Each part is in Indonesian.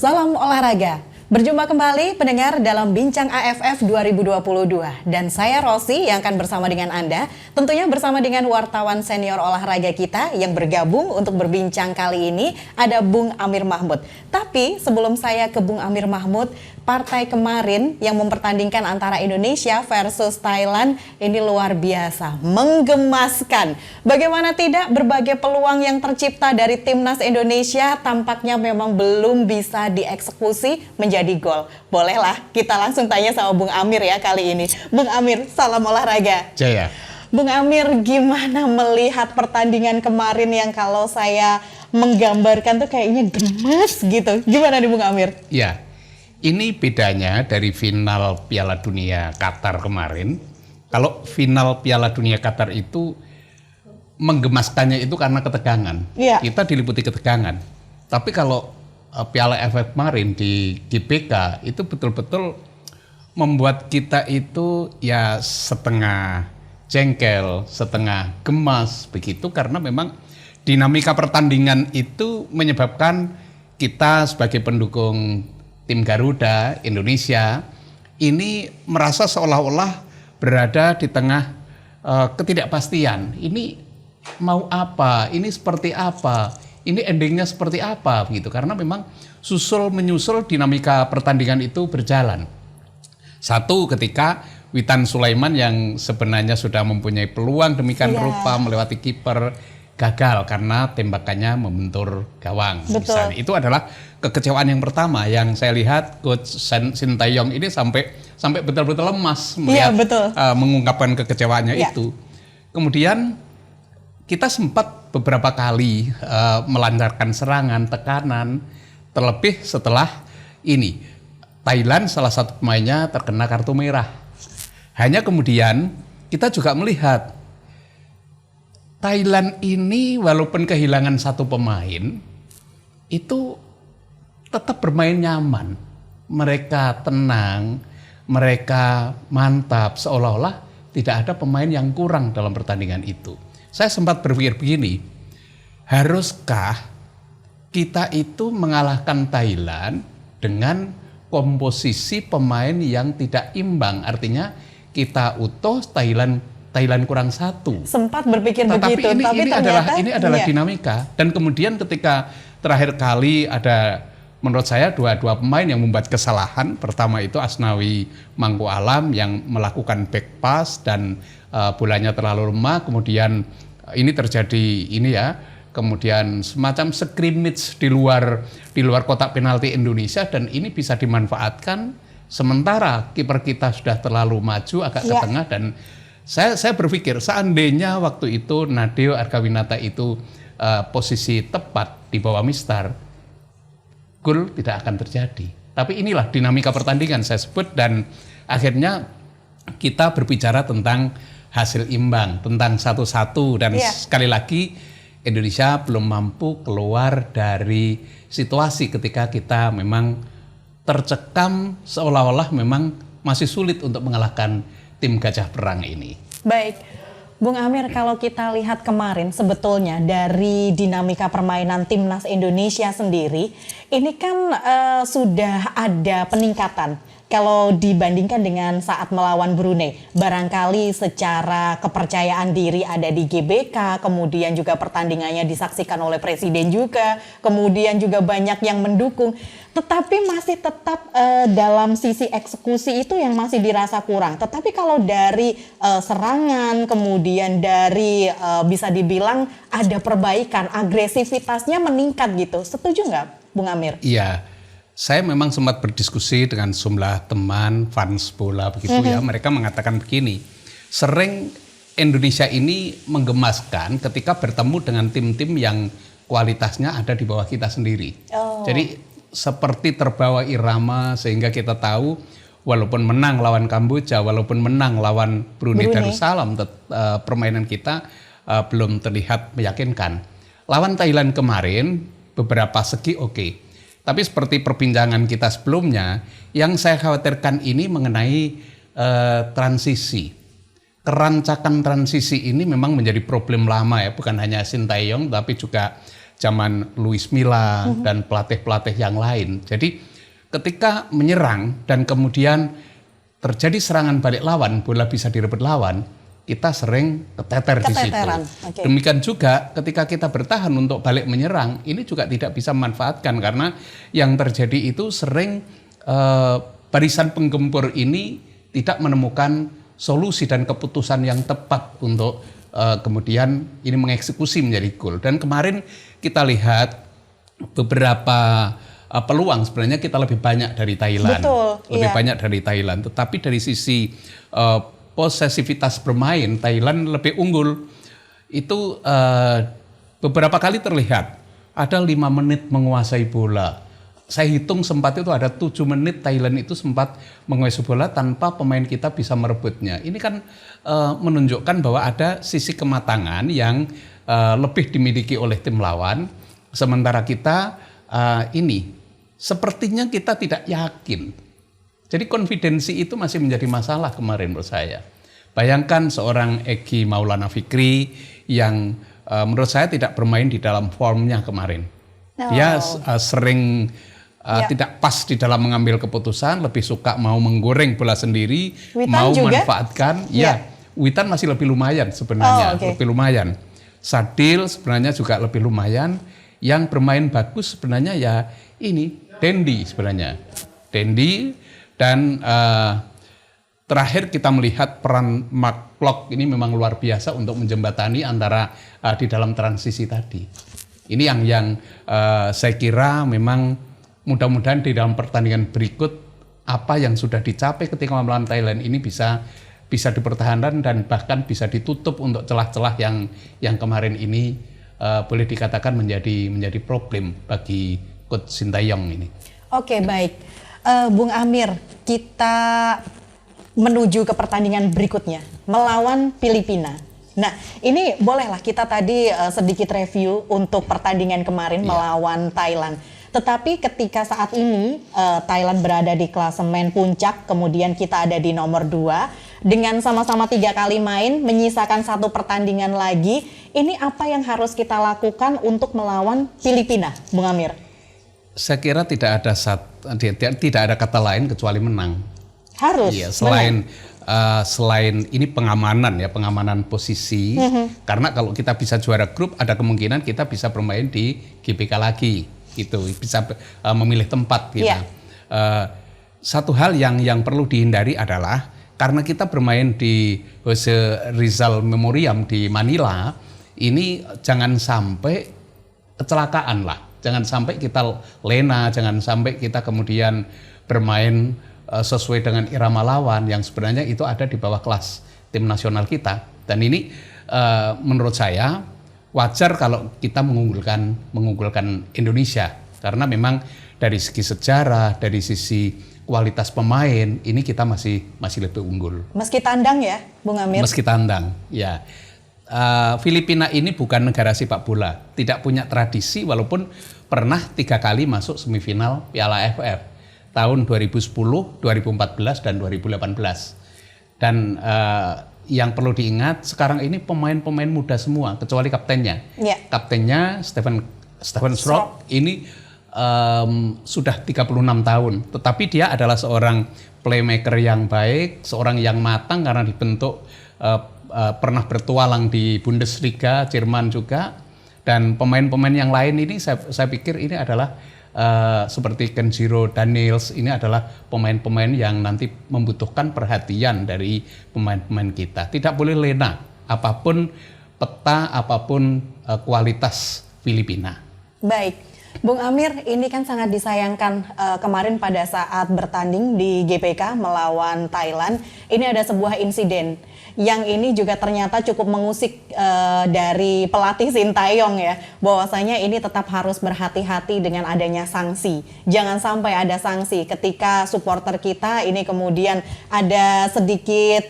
Salam olahraga. Berjumpa kembali pendengar dalam Bincang AFF 2022 dan saya Rosi yang akan bersama dengan Anda, tentunya bersama dengan wartawan senior olahraga kita yang bergabung untuk berbincang kali ini ada Bung Amir Mahmud. Tapi sebelum saya ke Bung Amir Mahmud, partai kemarin yang mempertandingkan antara Indonesia versus Thailand ini luar biasa, menggemaskan. Bagaimana tidak, berbagai peluang yang tercipta dari timnas Indonesia tampaknya memang belum bisa dieksekusi menjadi gol. Bolehlah kita langsung tanya sama Bung Amir ya kali ini. Bung Amir, salam olahraga. Jaya. Bung Amir, gimana melihat pertandingan kemarin yang kalau saya menggambarkan tuh kayaknya gemes gitu. Gimana nih Bung Amir? Ya, ini bedanya dari final Piala Dunia Qatar kemarin. Kalau final Piala Dunia Qatar itu menggemaskannya itu karena ketegangan. Ya. Kita diliputi ketegangan. Tapi kalau Piala AFF kemarin di GBK itu betul-betul membuat kita itu ya setengah jengkel, setengah gemas begitu karena memang dinamika pertandingan itu menyebabkan kita sebagai pendukung tim Garuda Indonesia ini merasa seolah-olah berada di tengah ketidakpastian. Ini mau apa? Ini seperti apa? Ini endingnya seperti apa begitu, karena memang menyusul dinamika pertandingan itu berjalan. Satu, ketika Witan Sulaiman yang sebenarnya sudah mempunyai peluang demikian rupa melewati kiper gagal karena tembakannya membentur gawang. Misalnya itu adalah kekecewaan yang pertama yang saya lihat coach Sintayong ini sampai betul-betul lemas melihat mengungkapkan kekecewaannya itu. Kemudian kita sempat beberapa kali melancarkan serangan, tekanan, terlebih setelah ini Thailand salah satu pemainnya terkena kartu merah. Hanya kemudian kita juga melihat Thailand ini walaupun kehilangan satu pemain itu tetap bermain nyaman. Mereka tenang, mereka mantap, seolah-olah tidak ada pemain yang kurang dalam pertandingan itu. Saya sempat berpikir begini, haruskah kita itu mengalahkan Thailand dengan komposisi pemain yang tidak imbang? Artinya kita utuh, Thailand kurang satu. Sempat berpikir begitu, tapi ini adalah dinamika. Dan kemudian ketika terakhir kali ada menurut saya dua pemain yang membuat kesalahan. Pertama itu Asnawi Mangku Alam yang melakukan back pass dan bolanya terlalu lemah, kemudian ini terjadi kemudian semacam scrimmage di luar kotak penalti Indonesia dan ini bisa dimanfaatkan sementara kiper kita sudah terlalu maju agak ke tengah dan saya berpikir seandainya waktu itu Nadeo Argawinata itu posisi tepat di bawah Mistar, gol tidak akan terjadi. Tapi inilah dinamika pertandingan saya sebut dan akhirnya kita berbicara tentang hasil imbang, tentang 1-1 dan sekali lagi Indonesia belum mampu keluar dari situasi ketika kita memang tercekam seolah-olah memang masih sulit untuk mengalahkan tim gajah perang ini. Baik, Bung Amir, kalau kita lihat kemarin sebetulnya dari dinamika permainan timnas Indonesia sendiri, ini kan sudah ada peningkatan. Kalau dibandingkan dengan saat melawan Brunei, barangkali secara kepercayaan diri ada di GBK, kemudian juga pertandingannya disaksikan oleh Presiden juga, kemudian juga banyak yang mendukung. Tetapi masih tetap dalam sisi eksekusi itu yang masih dirasa kurang. Tetapi kalau dari serangan, kemudian dari bisa dibilang ada perbaikan, agresivitasnya meningkat gitu. Setuju nggak, Bung Amir? Iya. Saya memang sempat berdiskusi dengan sejumlah teman fans bola begitu mereka mengatakan begini, sering Indonesia ini menggemaskan ketika bertemu dengan tim-tim yang kualitasnya ada di bawah kita sendiri. Jadi seperti terbawa irama sehingga kita tahu walaupun menang lawan Kamboja, walaupun menang lawan Brunei Darussalam, permainan kita belum terlihat meyakinkan. Lawan Thailand kemarin beberapa segi oke. Tapi seperti perbincangan kita sebelumnya, yang saya khawatirkan ini mengenai transisi. Kerancakan transisi ini memang menjadi problem lama ya, bukan hanya Sintayong, tapi juga zaman Luis Milla dan pelatih-pelatih yang lain. Jadi ketika menyerang dan kemudian terjadi serangan balik lawan, bola bisa direbut lawan, kita sering keteter di situ. Okay. Demikian juga ketika kita bertahan untuk balik menyerang, ini juga tidak bisa memanfaatkan karena yang terjadi itu sering barisan penggempur ini tidak menemukan solusi dan keputusan yang tepat untuk kemudian ini mengeksekusi menjadi gol. Dan kemarin kita lihat beberapa peluang sebenarnya kita lebih banyak dari Thailand. Betul, lebih banyak dari Thailand. Tetapi dari sisi posesivitas bermain Thailand lebih unggul. Itu beberapa kali terlihat ada 5 menit menguasai bola. Saya hitung sempat itu ada 7 menit Thailand itu sempat menguasai bola tanpa pemain kita bisa merebutnya. Ini kan menunjukkan bahwa ada sisi kematangan yang lebih dimiliki oleh tim lawan. Sementara kita ini sepertinya kita tidak yakin. Jadi konfidensi itu masih menjadi masalah kemarin menurut saya. Bayangkan seorang Egy Maulana Fikri yang menurut saya tidak bermain di dalam formnya kemarin. Dia sering tidak pas di dalam mengambil keputusan, lebih suka mau menggoreng bola sendiri, Witan mau juga? manfaatkan. Ya, Witan masih lebih lumayan sebenarnya, lebih lumayan. Sadil sebenarnya juga lebih lumayan. Yang bermain bagus sebenarnya ya ini Dendi sebenarnya. Dendi dan terakhir kita melihat peran Mark Klok ini memang luar biasa untuk menjembatani antara di dalam transisi tadi. Ini yang saya kira memang mudah-mudahan di dalam pertandingan berikut apa yang sudah dicapai ketika melawan Thailand ini bisa dipertahankan dan bahkan bisa ditutup untuk celah-celah yang kemarin ini boleh dikatakan menjadi problem bagi Coach Sintayong ini. Oke, baik. Bung Amir, kita menuju ke pertandingan berikutnya melawan Filipina. Nah, ini bolehlah kita tadi sedikit review untuk pertandingan kemarin melawan Thailand. Tetapi ketika saat ini Thailand berada di klasemen puncak, kemudian kita ada di nomor 2 dengan sama-sama 3 kali main, menyisakan 1 pertandingan lagi. Ini apa yang harus kita lakukan untuk melawan Filipina, Bung Amir? Saya kira tidak ada kata lain kecuali menang. Harus. Iya, selain ini pengamanan posisi. Karena kalau kita bisa juara grup, ada kemungkinan kita bisa bermain di GBK lagi. Gitu, bisa memilih tempat gitu. Satu hal yang perlu dihindari adalah karena kita bermain di Jose Rizal Memoriam di Manila, ini jangan sampai kecelakaan lah, jangan sampai kita lena, jangan sampai kita kemudian bermain sesuai dengan irama lawan yang sebenarnya itu ada di bawah kelas tim nasional kita. Dan ini menurut saya wajar kalau kita mengunggulkan Indonesia karena memang dari segi sejarah, dari sisi kualitas pemain ini kita masih lebih unggul. Meski tandang ya, Bung Amir. Meski tandang, ya. Filipina ini bukan negara sepak bola, tidak punya tradisi walaupun pernah 3 kali masuk semifinal Piala AFF tahun 2010, 2014 dan 2018. Dan yang perlu diingat sekarang ini pemain-pemain muda semua kecuali kaptennya. Kaptennya Stephen Strock ini sudah 36 tahun, tetapi dia adalah seorang playmaker yang baik, seorang yang matang karena dibentuk pernah bertualang di Bundesliga Jerman juga, dan pemain-pemain yang lain ini saya pikir ini adalah seperti Kenjiro Daniels ini adalah pemain-pemain yang nanti membutuhkan perhatian dari pemain-pemain kita. Tidak boleh lena apapun peta, apapun kualitas Filipina. Baik, Bung Amir, ini kan sangat disayangkan kemarin pada saat bertanding di GPK melawan Thailand, ini ada sebuah insiden yang ini juga ternyata cukup mengusik dari pelatih Sintayong ya, bahwasanya ini tetap harus berhati-hati dengan adanya sanksi. Jangan sampai ada sanksi ketika supporter kita ini kemudian ada sedikit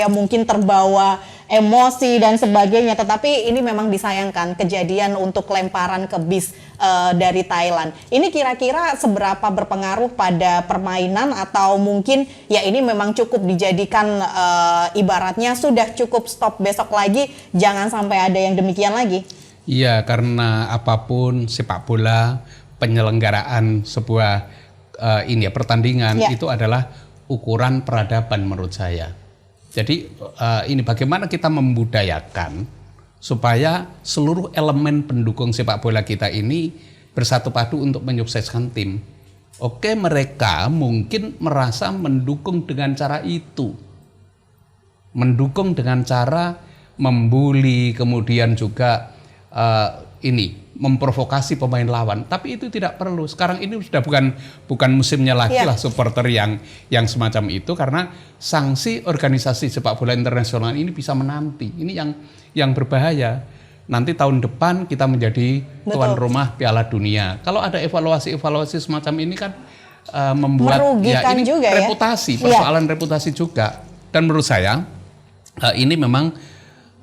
mungkin terbawa emosi dan sebagainya, tetapi ini memang disayangkan kejadian untuk lemparan ke bis dari Thailand. Ini kira-kira seberapa berpengaruh pada permainan atau mungkin ya ini memang cukup dijadikan ibaratnya sudah cukup stop, besok lagi jangan sampai ada yang demikian lagi. Iya, karena apapun sepak bola, penyelenggaraan sebuah pertandingan Ya. itu adalah ukuran peradaban menurut saya. Jadi ini bagaimana kita membudayakan supaya seluruh elemen pendukung sepak bola kita ini bersatu padu untuk menyukseskan tim. Oke, mereka mungkin merasa mendukung dengan cara itu. Mendukung dengan cara membuli, kemudian juga memprovokasi pemain lawan, tapi itu tidak perlu. Sekarang ini sudah bukan musimnya lagi lah supporter yang semacam itu, karena sanksi organisasi sepak bola internasional ini bisa menanti. Ini yang berbahaya. Nanti tahun depan kita menjadi tuan rumah Piala Dunia. Kalau ada evaluasi semacam ini kan membuat merugikan ini juga reputasi, persoalan reputasi juga. Dan menurut saya ini memang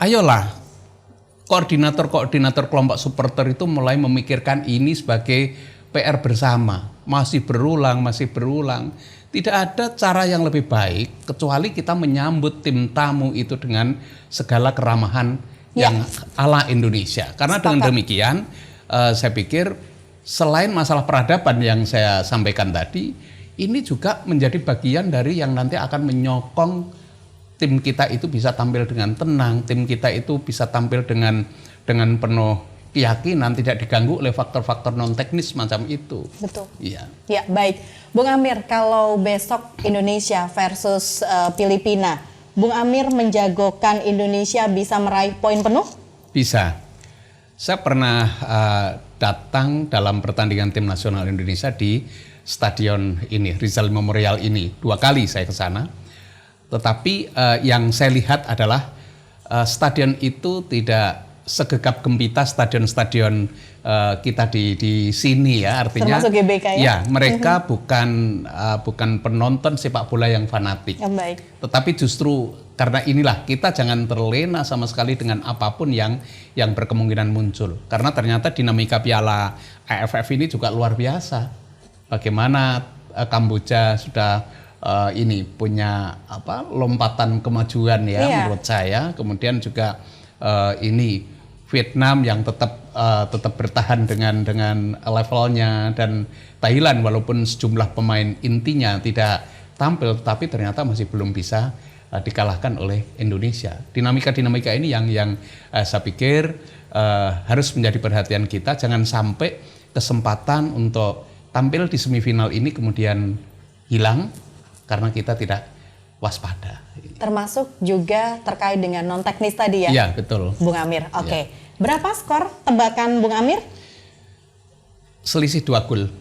ayolah koordinator kelompok supporter itu mulai memikirkan ini sebagai PR bersama. Masih berulang. Tidak ada cara yang lebih baik kecuali kita menyambut tim tamu itu dengan segala keramahan yang ala Indonesia. Karena dengan demikian saya pikir selain masalah peradaban yang saya sampaikan tadi, ini juga menjadi bagian dari yang nanti akan menyokong tim kita itu bisa tampil dengan tenang, tim kita itu bisa tampil dengan penuh keyakinan, tidak diganggu oleh faktor-faktor non teknis macam itu. Betul. Iya. Ya, baik. Bung Amir, kalau besok Indonesia versus Filipina, Bung Amir menjagokan Indonesia bisa meraih poin penuh? Bisa. Saya pernah datang dalam pertandingan tim nasional Indonesia di stadion ini, Rizal Memorial ini. 2 kali saya ke sana. Tetapi yang saya lihat adalah stadion itu tidak segegap gempita stadion-stadion kita di sini ya, artinya termasuk GBK ya? Ya, mereka bukan penonton sepak bola yang fanatik. Baik. Tetapi justru karena inilah kita jangan terlena sama sekali dengan apapun yang berkemungkinan muncul. Karena ternyata dinamika Piala AFF ini juga luar biasa. Bagaimana Kamboja sudah punya lompatan kemajuan ya menurut saya. Kemudian juga Vietnam yang tetap bertahan dengan levelnya, dan Thailand walaupun sejumlah pemain intinya tidak tampil tetapi ternyata masih belum bisa dikalahkan oleh Indonesia. Dinamika ini yang saya pikir harus menjadi perhatian kita. Jangan sampai kesempatan untuk tampil di semifinal ini kemudian hilang karena kita tidak waspada. Termasuk juga terkait dengan non teknis tadi ya? Iya, betul. Bung Amir, oke. Berapa skor tebakan Bung Amir? Selisih 2 gol.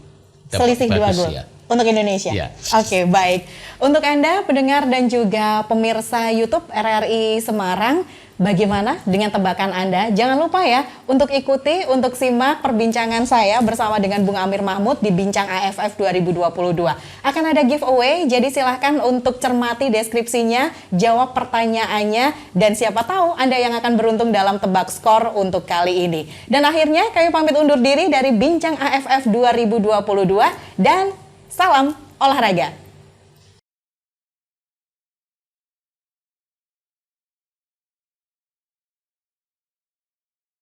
Selisih 2 gol untuk Indonesia? Ya. Oke, baik. Untuk Anda pendengar dan juga pemirsa YouTube RRI Semarang, bagaimana dengan tebakan Anda? Jangan lupa ya untuk ikuti, untuk simak perbincangan saya bersama dengan Bung Amir Mahmud di Bincang AFF 2022. Akan ada giveaway, jadi silahkan untuk cermati deskripsinya, jawab pertanyaannya, dan siapa tahu Anda yang akan beruntung dalam tebak skor untuk kali ini. Dan akhirnya kami pamit undur diri dari Bincang AFF 2022 dan salam olahraga.